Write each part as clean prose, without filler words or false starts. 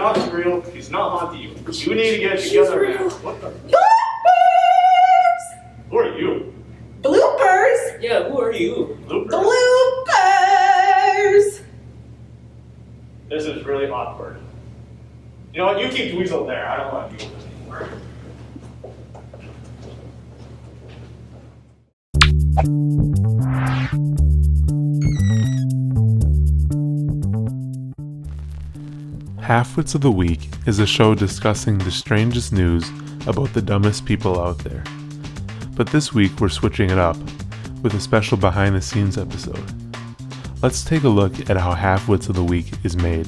not real. He's not haunting you. You need to get it together, man. What the? Bloopers! Who are you? Bloopers! Yeah, who are you? Bloopers! This is really awkward. You know what? You keep Dweezil there. I don't want to deal with this anymore. Halfwits of the Week is a show discussing the strangest news about the dumbest people out there. But this week we're switching it up with a special behind the scenes episode. Let's take a look at how Halfwits of the Week is made.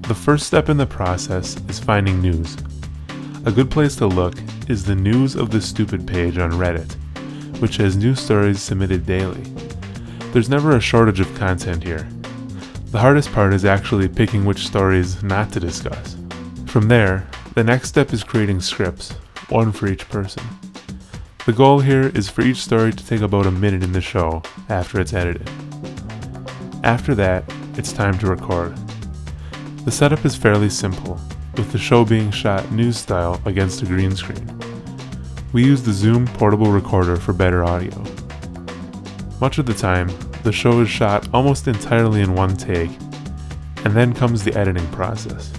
The first step in the process is finding news. A good place to look is the News of the Stupid page on Reddit, which has news stories submitted daily. There's never a shortage of content here. The hardest part is actually picking which stories not to discuss. From there, the next step is creating scripts, one for each person. The goal here is for each story to take about a minute in the show after it's edited. After that, it's time to record. The setup is fairly simple, with the show being shot news style against a green screen. We use the Zoom portable recorder for better audio. Much of the time, the show is shot almost entirely in one take, and then comes the editing process.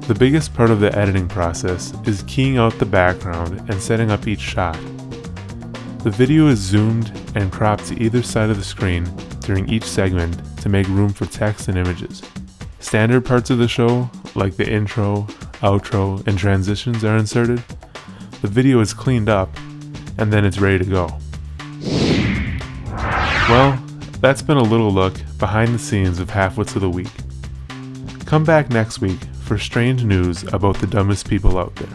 The biggest part of the editing process is keying out the background and setting up each shot. The video is zoomed and cropped to either side of the screen during each segment to make room for text and images. Standard parts of the show, like the intro, outro, and transitions are inserted. The video is cleaned up, and then it's ready to go. Well, that's been a little look behind the scenes of Halfwits of the Week. Come back next week for strange news about the dumbest people out there.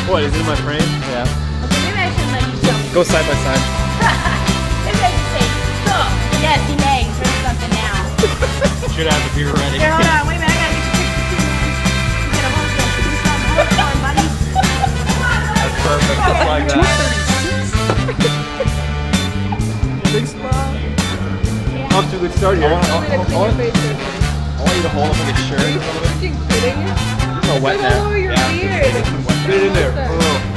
What, is it in my frame? Yeah. Okay, maybe I shouldn't let you jump. Go side by side. Maybe I should say, stop. Yes, he may. Drink something now. Should have the beer ready. Here, hold on. Wait a minute. I gotta get your picture too, man. You gotta hold this. Do something. Hold on, buddy. That's perfect. Just like that. Big spot. Off to a good start here. I want you to hold up like a shirt. Are you freaking kidding? It's all wet now. Oh, your beard. Put it in there. Oh.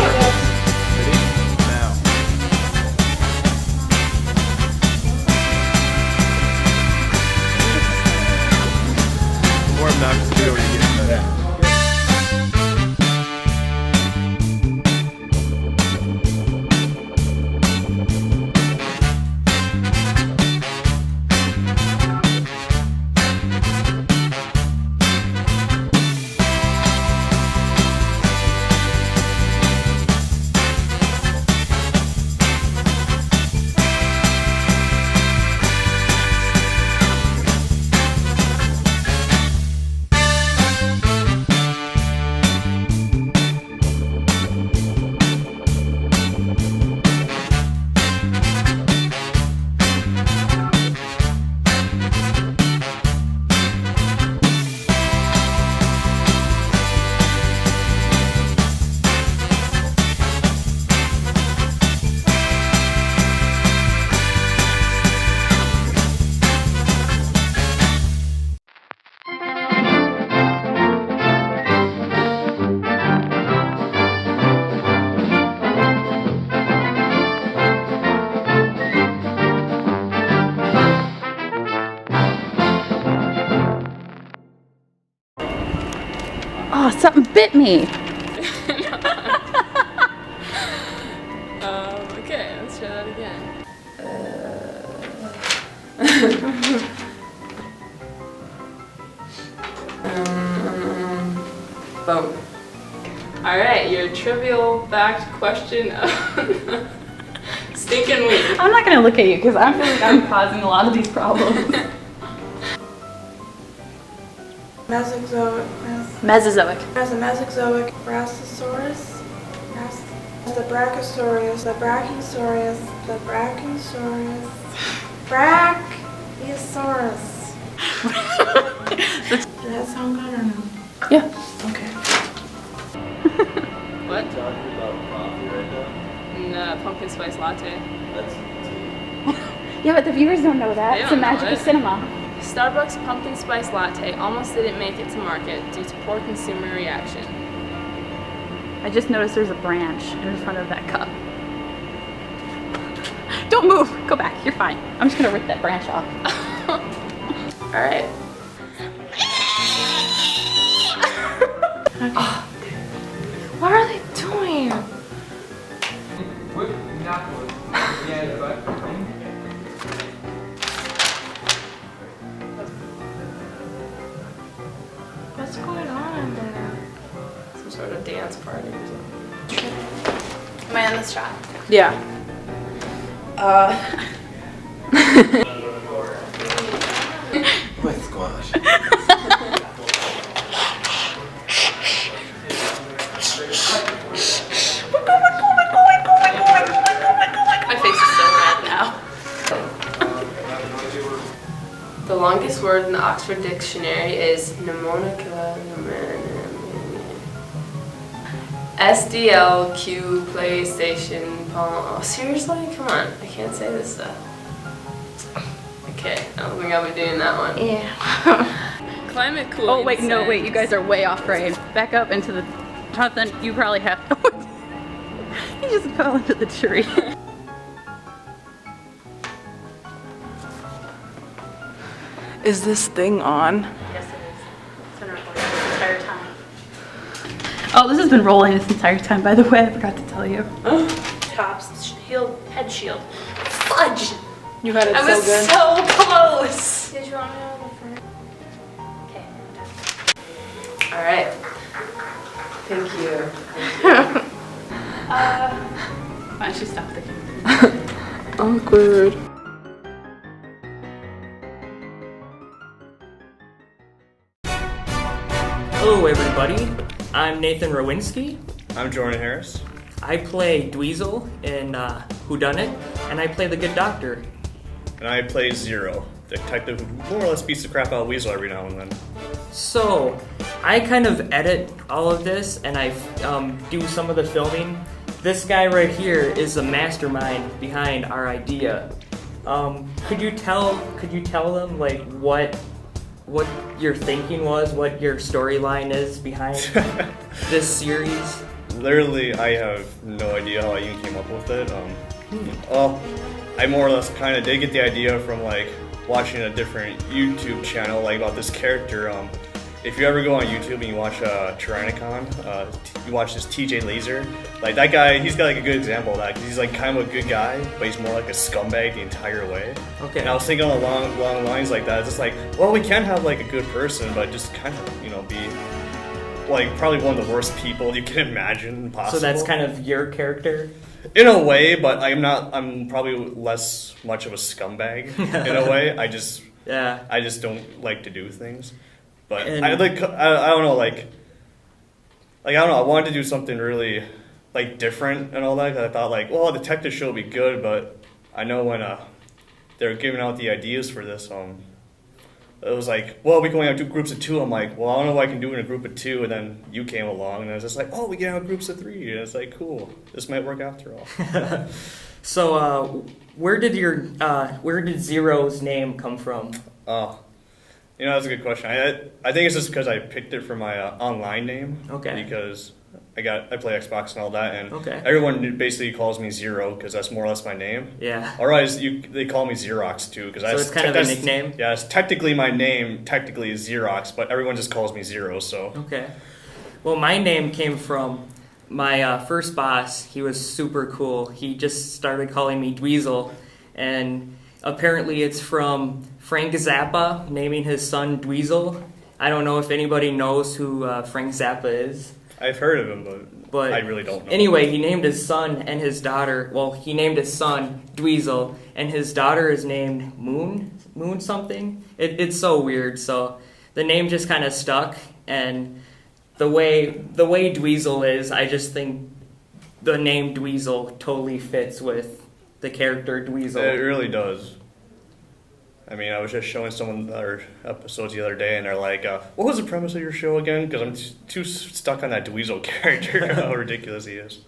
Ready? Now. More obnoxious to do when you get into that. Oh, something bit me. Okay, let's try that again. Boom. Alright, your trivial fact question of stinking week. I'm not gonna look at you because I feel like I'm causing a lot of these problems. Mesozoic. Mesozoic. As a Mesozoic Brachiosaurus. The Brachiosaurus, the Brachiosaurus, the Brachiosaurus, Brachiosaurus. Does that sound good or no? Yeah. Okay. What? Talking about coffee right now. No, pumpkin spice latte. That's Yeah, but the viewers don't know that. They It's the don't know magic of it. cinema. Starbucks pumpkin spice latte almost didn't make it to market due to poor consumer reaction. I just noticed there's a branch in front of that cup. Don't move. Go back. You're fine. I'm just gonna rip that branch off. All right. What are they doing? What's going on in there? Some sort of dance party or something. Am I on this shot? Yeah. with squash. My face is so red now. The longest word in the Oxford Dictionary is mnemonica. SDLQ PlayStation. Oh, seriously? Come on. I can't say this stuff. Okay, I don't think I'll be doing that one. Yeah. Climate cooling. Oh, wait, no, says- wait. You guys are way off frame. Back up into the... Jonathan, you probably have... He just fell into the tree. Is this thing on? Yes, it is. It's been recording this entire time. Oh, this has been rolling this entire time, by the way. I forgot to tell you. Tops, head shield. Fudge! You had it I was so close! Did you want me to go first? Okay. Alright. Thank you. Why don't you stop the camera? Awkward. Hello everybody, I'm Nathan Rowinski. I'm Jordan Harris. I play Dweezil in Whodunit, and I play the good doctor. And I play Zero, the detective who more or less beats the crap out of Weasel every now and then. So, I kind of edit all of this, and I do some of the filming. This guy right here is the mastermind behind our idea. Could you tell them like what your thinking was, what your storyline is behind this series? Literally, I have no idea how I even came up with it. Well, I more or less kind of did get the idea from like watching a different YouTube channel like about this character. If you ever go on YouTube and you watch Tyrannicon, you watch this TJ Laser, like that guy, he's got like a good example of that because he's like kind of a good guy, but he's more like a scumbag the entire way. Okay. And I was thinking along lines like that. It's just like, well, we can have like a good person, but just kind of be like probably one of the worst people you can imagine possible. So that's kind of your character? In a way, but I'm probably less much of a scumbag in a way. I just don't like to do things. But And- I don't know, I don't know, I wanted to do something really like different and all that, 'cause I thought like, well, a detective show would be good, but I know when they were giving out the ideas for this, it was like, well, we can only have 2 groups of 2. I'm like, well, I don't know what I can do in a group of 2, and then you came along, and I was just like, oh, we can have groups of 3, and it's like, cool, this might work after all. So, where did Zero's name come from? Oh, that's a good question. I think it's just because I picked it for my online name. Okay. Because I play Xbox and all that, and Okay. everyone basically calls me Zero because that's more or less my name. Yeah. Otherwise, they call me Xerox too because So it's kind of a nickname? Yeah, it's technically my name. Technically is Xerox, but everyone just calls me Zero. So Okay. Well, my name came from my first boss. He was super cool. He just started calling me Dweezil, and apparently it's from Frank Zappa naming his son Dweezil. I don't know if anybody knows who Frank Zappa is. I've heard of him, but I really don't know. Anyway, he named his son and his daughter. Well, he named his son Dweezil, and his daughter is named Moon something. It's so weird. So the name just kind of stuck, and the way Dweezil is, I just think the name Dweezil totally fits with the character Dweezil. It really does. I mean, I was just showing someone our episodes the other day, and they're like, what was the premise of your show again? Because I'm too stuck on that Dweezil character, how ridiculous he is.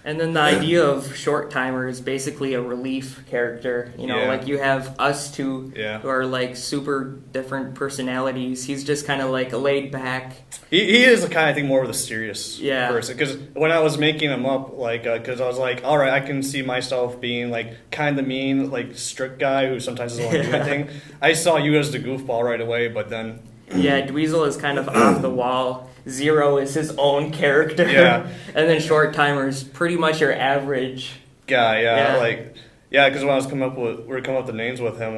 And then the idea of Short Timer is basically a relief character. You know, Yeah. like you have us two Yeah. who are like super different personalities. He's just kind of like a laid back. He is the kind of thing more of the serious Yeah. person. Because when I was making him up, like, because I was like, all right, I can see myself being like kind of mean, like strict guy who sometimes doesn't want to do anything. I saw you as the goofball right away, but then Yeah, Dweezil is kind of off the wall. Zero is his own character. Yeah. And then Short Timer's pretty much your average. guy, Yeah. because when I was coming up with the names with him,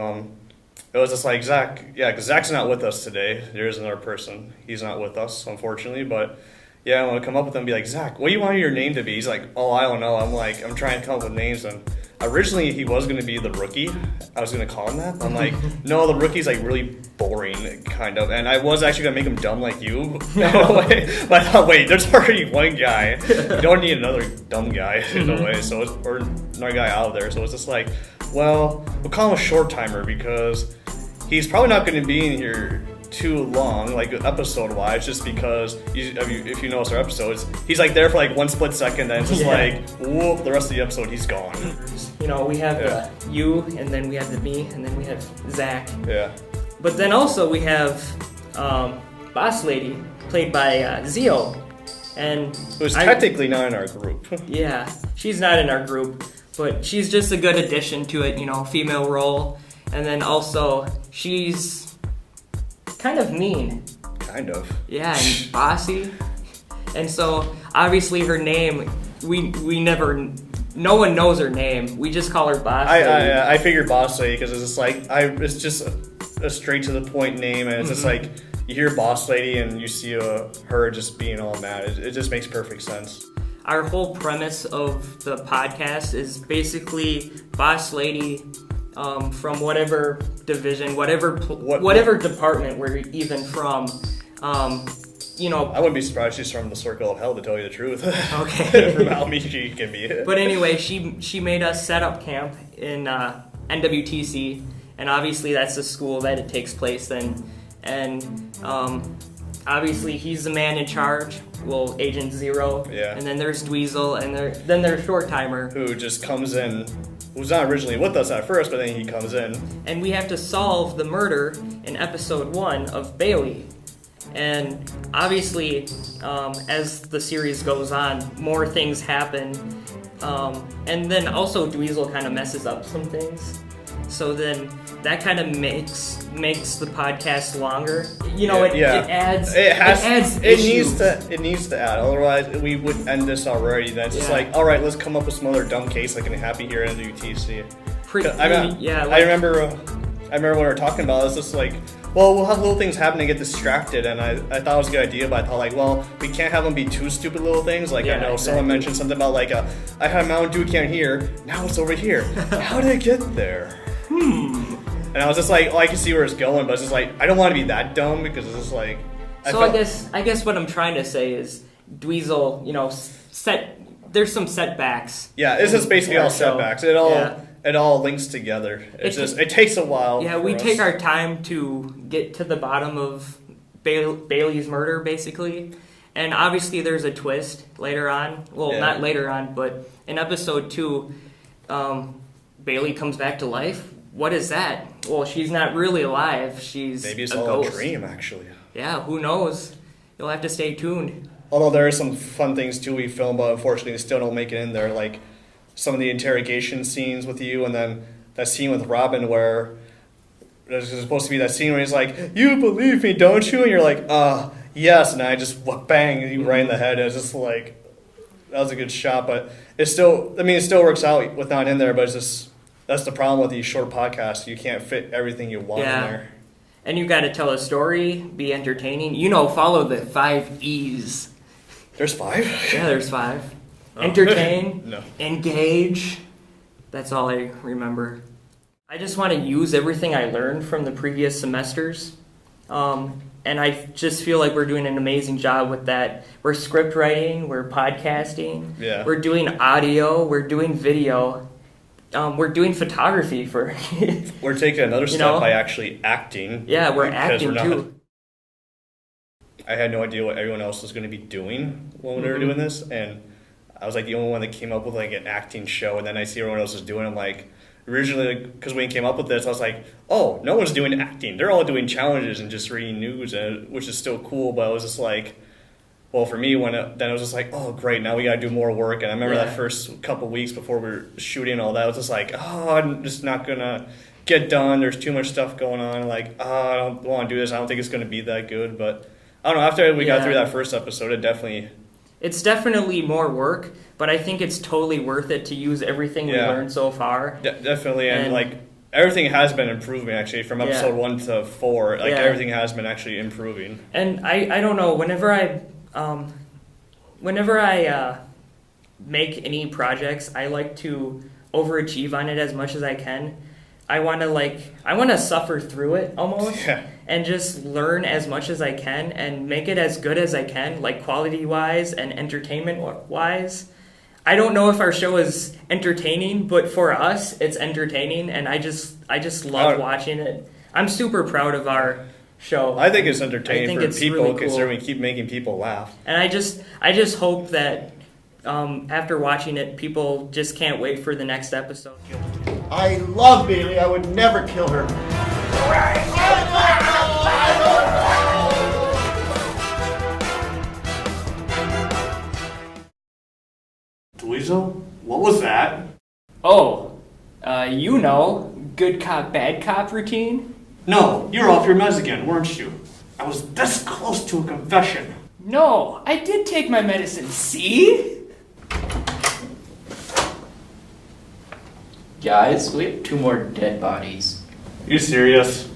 it was just like Zach, because Zach's not with us today. There is another person. He's not with us, unfortunately, but yeah, I want to come up with him and be like, Zach, what do you want your name to be? He's like, oh, I don't know. I'm trying to come up with names, and originally he was going to be the Rookie. I was going to call him that. I'm like, no, the Rookie's like really boring, kind of, and I was actually going to make him dumb like you, in a way. But I thought, wait, there's already one guy. You don't need another dumb guy, in a way, or another guy out there. So it's just like, well, we'll call him a Short Timer because he's probably not going to be in here too long, like episode-wise, just because if you notice our episodes, he's like there for like one split second, then it's just like, whoop, the rest of the episode he's gone. You know, we have the you, and then we have the me, and then we have Zach. Yeah. But then also we have Boss Lady, played by Zio. And Who's technically not in our group. yeah, she's not in our group, but she's just a good addition to it, you know, female role. And then also, she's kind of mean. Kind of. Yeah, and bossy. And so, obviously her name, no one knows her name. We just call her Boss Lady. I figured Boss Lady because it's just like, it's just a straight to the point name, and it's just like, you hear Boss Lady and you see her just being all mad. It just makes perfect sense. Our whole premise of the podcast is basically Boss Lady from whatever division, whatever department we're even from. You know, I wouldn't be surprised she's from the Circle of Hell, to tell you the truth. Okay. From how mean she can be. But anyway, she made us set up camp in NWTC, and obviously that's the school that it takes place in. And obviously he's the man in charge. Well, Agent Zero. Yeah. And then there's Dweezil, and then there's Short Timer, who just comes in, who's not originally with us at first, but then he comes in. And we have to solve the murder in episode 1 of Bailey. And obviously, as the series goes on, more things happen. And then also Dweezil kind of messes up some things. So then that kind of makes the podcast longer. You know, it adds issues. It needs to add. Otherwise, we would end this already. Then it's just like, all right, let's come up with some other dumb case like in Happy here in the UTC. I remember when we were talking about it, it's just like, well, we'll have little things happen and get distracted, and I thought it was a good idea, but I thought, like, well, we can't have them be too stupid little things. Like, I know someone mentioned something about, like, I had a Mountain Dew can here, now it's over here. How did it get there? And I was just like, oh, I can see where it's going, but it's just like, I don't want to be that dumb, because it's just like... I guess what I'm trying to say is, Dweezil, you know, there's some setbacks. Yeah, this is basically all setbacks. It all links together. It takes a while. Yeah, we take our time to get to the bottom of Bailey's murder, basically. And obviously there's a twist later on. Well, not later on, but in episode 2, Bailey comes back to life. What is that? Well, she's not really alive. She's maybe it's a all ghost. a dream, actually. Yeah, who knows? You'll have to stay tuned. Although there are some fun things too we filmed, but unfortunately they still don't make it in there, like some of the interrogation scenes with you, and then that scene with Robin where there's supposed to be that scene where he's like, "You believe me, don't you?" And you're like, yes, and I just bang you right in the head. It's just like, that was a good shot, but it still works out with not in there, but it's just, that's the problem with these short podcasts. You can't fit everything you want in there. And you got to tell a story, be entertaining. You know, follow the 5 E's. There's 5? Yeah, there's 5. Entertain, No. engage. That's all I remember. I just want to use everything I learned from the previous semesters And I just feel like we're doing an amazing job with that. We're script writing, we're podcasting, Yeah. we're doing audio, we're doing video, we're doing photography for. We're taking another step know? by actually acting. Yeah, we're because acting too. I had no idea what everyone else was going to be doing when we were doing this, and I was like the only one that came up with like an acting show, and then I see everyone else is doing it. I'm like, originally, because when we came up with this, I was like, oh, no one's doing acting. They're all doing challenges and just reading news, which is still cool, but I was just like, well, for me, then it was just like, oh, great, now we got to do more work. And I remember that first couple weeks before we were shooting and all that, I was just like, oh, I'm just not going to get done. There's too much stuff going on. Like, oh, I don't want to do this. I don't think it's going to be that good. But I don't know, after we got through that first episode, It's definitely more work, but I think it's totally worth it to use everything we learned so far. Definitely, and like everything has been improving actually from episode 1 to 4. Like everything has been actually improving. And I don't know, whenever I make any projects, I like to overachieve on it as much as I can. I want to suffer through it almost and just learn as much as I can and make it as good as I can, like quality-wise and entertainment-wise. I don't know if our show is entertaining, but for us, it's entertaining, and I just love watching it. I'm super proud of our show. I think it's entertaining for people, really cool. considering we keep making people laugh. And I just hope that after watching it, people just can't wait for the next episode. I love Bailey. I would never kill her. Dweezil, what was that? Oh, good cop, bad cop routine? No, you're off your meds again, weren't you? I was this close to a confession. No, I did take my medicine, see? Guys, we have 2 more dead bodies. You serious?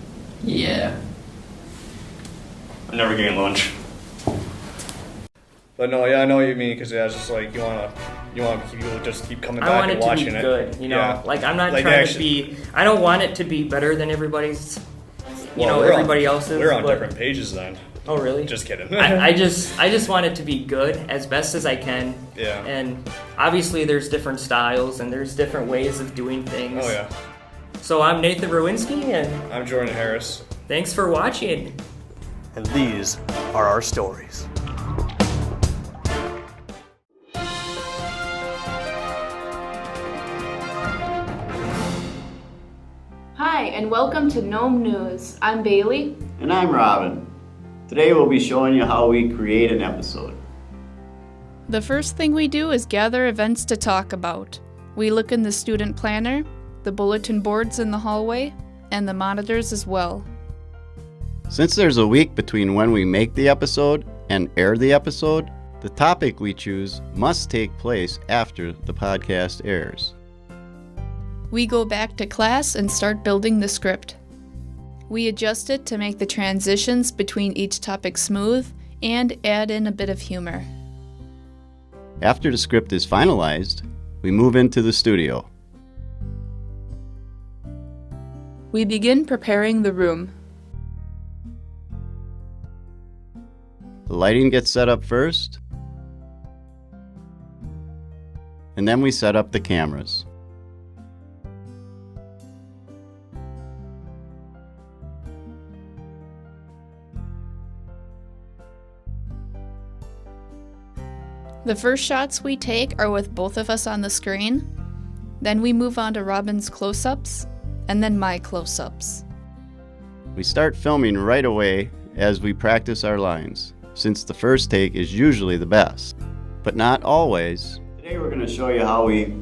Yeah. I'm never getting lunch. But no, I know what you mean, because it's just like you want people to just keep coming back and watching it. I want it to be good, you know? Yeah. Like, I'm not trying to be... I don't want it to be better than everybody's, everybody else's. We're on different pages then. Oh, really? Just kidding. I just want it to be good as best as I can. Yeah. And obviously there's different styles and there's different ways of doing things. Oh, yeah. So I'm Nathan Rowinski, and I'm Jordan Harris. Thanks for watching. And these are our stories. Hi, and welcome to Gnome News. I'm Bailey. And I'm Robin. Today we'll be showing you how we create an episode. The first thing we do is gather events to talk about. We look in the student planner, the bulletin boards in the hallway, and the monitors as well. Since there's a week between when we make the episode and air the episode, the topic we choose must take place after the podcast airs. We go back to class and start building the script. We adjust it to make the transitions between each topic smooth and add in a bit of humor. After the script is finalized, we move into the studio. We begin preparing the room. The lighting gets set up first, and then we set up the cameras. The first shots we take are with both of us on the screen. Then we move on to Robin's close-ups, and then my close-ups. We start filming right away as we practice our lines, since the first take is usually the best, but not always. Today we're going to show you how we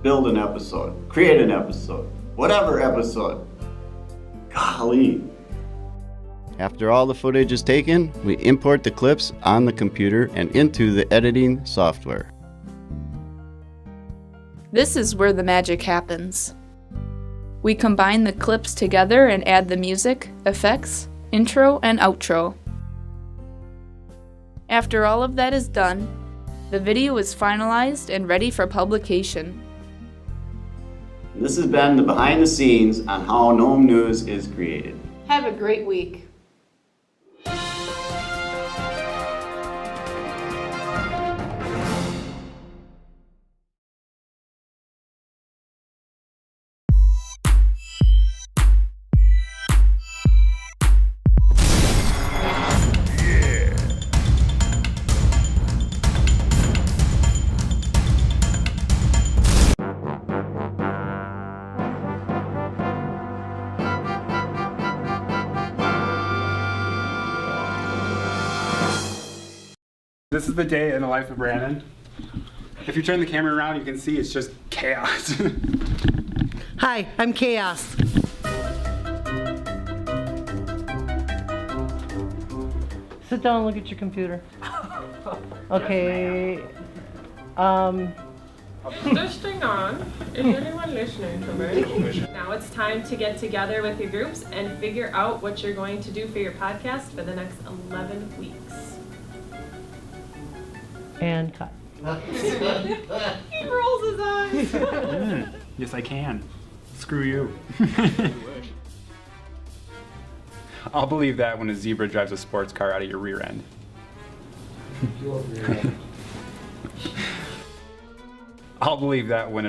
build an episode, create an episode, whatever episode. Golly. After all the footage is taken, we import the clips on the computer and into the editing software. This is where the magic happens. We combine the clips together and add the music, effects, intro, and outro. After all of that is done, the video is finalized and ready for publication. This has been the behind the scenes on how Gnome News is created. Have a great week. This is the day in the life of Brandon. If you turn the camera around, you can see it's just chaos. Hi, I'm Chaos. Sit down and look at your computer. Okay. This thing on. Is anyone listening to me? Now it's time to get together with your groups and figure out what you're going to do for your podcast for the next 11 weeks. And cut. He rolls his eyes. Yes, I can. Screw you. I'll believe that when a zebra drives a sports car out of your rear end. I'll believe that when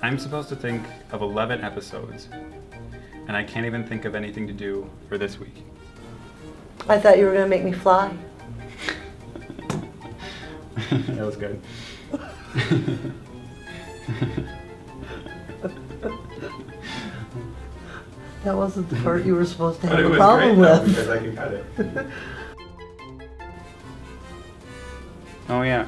I'm supposed to think of 11 episodes, and I can't even think of anything to do for this week. I thought you were going to make me fly. That was good. That wasn't the part you were supposed to But have it a was problem great though, with. because I can cut it. Oh yeah.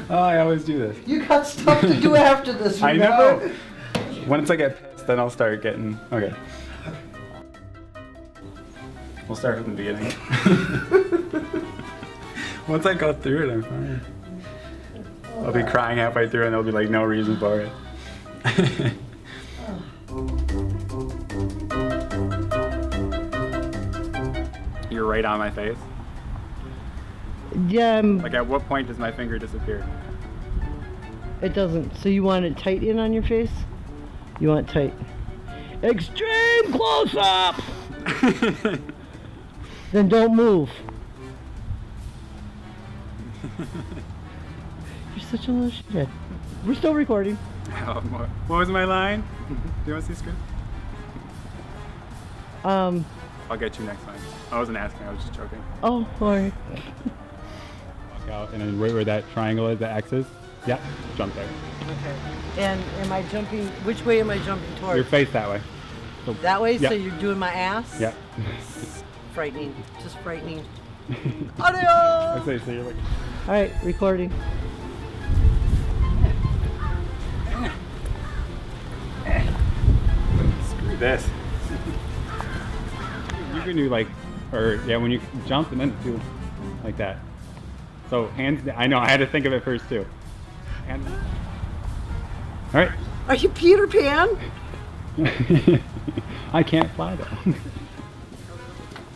Oh, I always do this. You got stuff to do after this, I remember? know. Once I get pissed, then I'll start getting. Okay. We'll start from the beginning. Once I go through it, I'm fine. I'll be crying halfway through, and there'll be like no reason for it. You're right on my face. Yeah, Like, at what point does my finger disappear? it doesn't. So you want it tight in on your face? You want it tight. Extreme close-up! Then don't move. You're such a little shit. We're still recording. What was my line? Do you want to see the script? I'll get you next time. I wasn't asking, I was just joking. Oh, alright. Walk out, and then right where that triangle is, the X is, yeah, jump there. Okay. And am I jumping, which way am I jumping towards? Your face that way. So, That way? yeah. So you're doing my ass? Yeah. Frightening. Just frightening. I say, so you're like... Alright, recording. Screw this. You can do like, or yeah, when you jump and then do like that. So hands, I know, I had to think of it first too. Hands. All right. Are you Peter Pan? I can't fly though.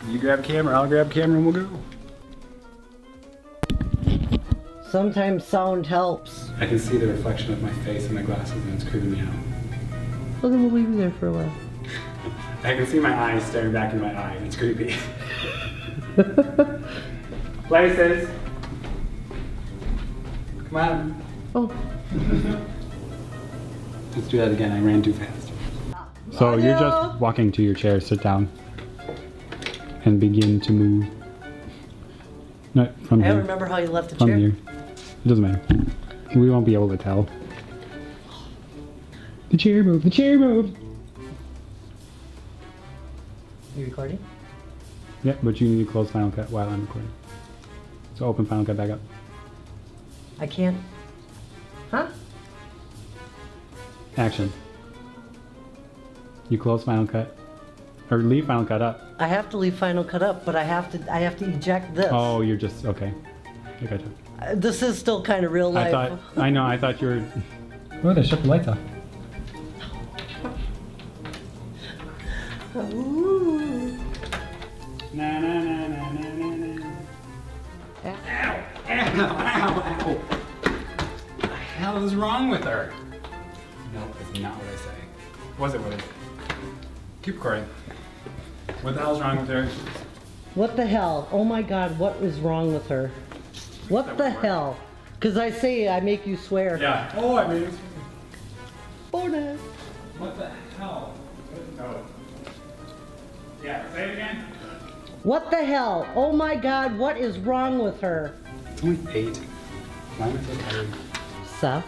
You grab a camera, I'll grab a camera, and we'll go. Sometimes sound helps. I can see the reflection of my face in the glasses and it's creeping me out. Well, then we'll leave you there for a while. I can see my eyes staring back into my eye and it's creepy. Places. Come on. Oh. Let's do that again. I ran too fast. So you're just walking to your chair, sit down, and begin to move. No, from I here. don't remember how you left the From chair. here. It doesn't matter. We won't be able to tell. The chair moved. The chair moved. You recording? Yeah, but you need to close Final Cut while I'm recording. So open Final Cut back up. I can't. Huh? Action. You close Final Cut, or leave Final Cut up. I have to leave Final Cut up, but I have to eject this. Oh, you're just okay. I got you. This is still kind of real life. I know. I thought you were. Oh, they shut the lights off. Ooh. Na na na na na na na. Ow! Ow! Ow! Ow! What the hell is wrong with her? No, it's not what I say. Was it what I said? Keep recording. What the hell's wrong with her? What the hell? Oh my God, what is wrong with her? What the hell? Because I say I make you swear. Yeah. Oh, I made it. Bonus. What the hell? No. Yeah, say it again. What the hell? Oh my God, what is wrong with her? It's only 8. Why am I so tired? Seth,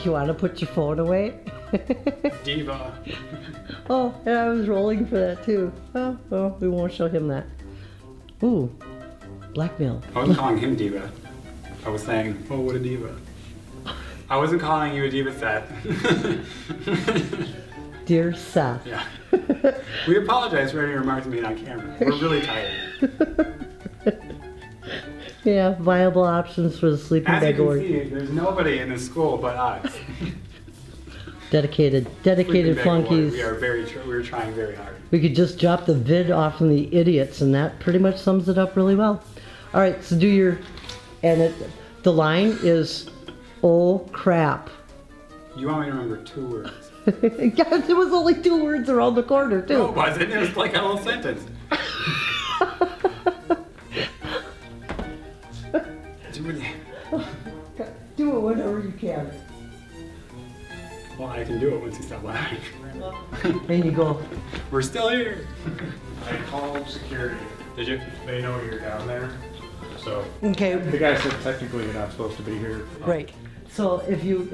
you want to put your phone away? Diva. Oh, and I was rolling for that too. Oh, well, we won't show him that. Ooh, blackmail. I wasn't calling him diva. I was saying, oh, what a diva. I wasn't calling you a diva, Seth. Dear Seth. Yeah. We apologize for any remarks made on camera. We're really tired. Yeah, viable options for the sleeping As you bag can order. see, there's nobody in this school but us. Dedicated Sleeping bag flunkies. award. We were trying very hard. We could just drop the vid off on the idiots, and that pretty much sums it up really well. All right, so do your, and the line is, oh crap. You want me to remember 2 words? Yes, it was only 2 words around the corner too. No, it wasn't. It was like a whole sentence. Do it whenever you can. Well, I can do it once you stop laughing. And you go. We're still here. I called security. Did you? They know you're down there. So Okay. the guy said technically you're not supposed to be here. Right. So if you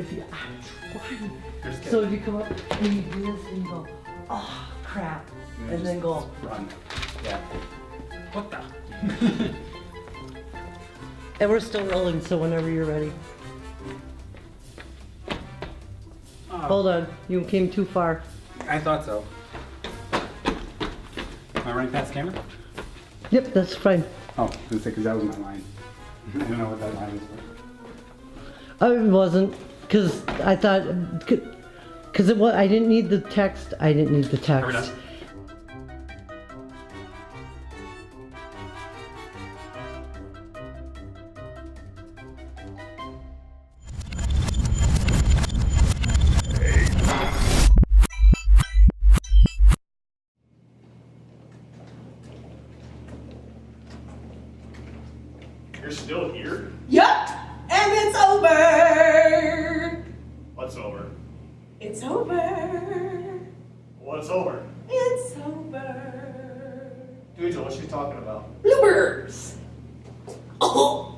so if you come up and you do this and you go, oh crap, and then go run. Yeah. What the? And we're still rolling, so whenever you're ready. Oh, Hold on, you came too far. I thought so. Am I running past the camera? Yep, that's fine. Oh, because that was my line. I don't know what that line was for. It wasn't, because I thought, because it was, I didn't need the text. I didn't need the Are we done? text. You're still here? Yup, and it's over. What's over? It's over. What's over? It's over. Dude, what's she talking about? Bloopers. Oh.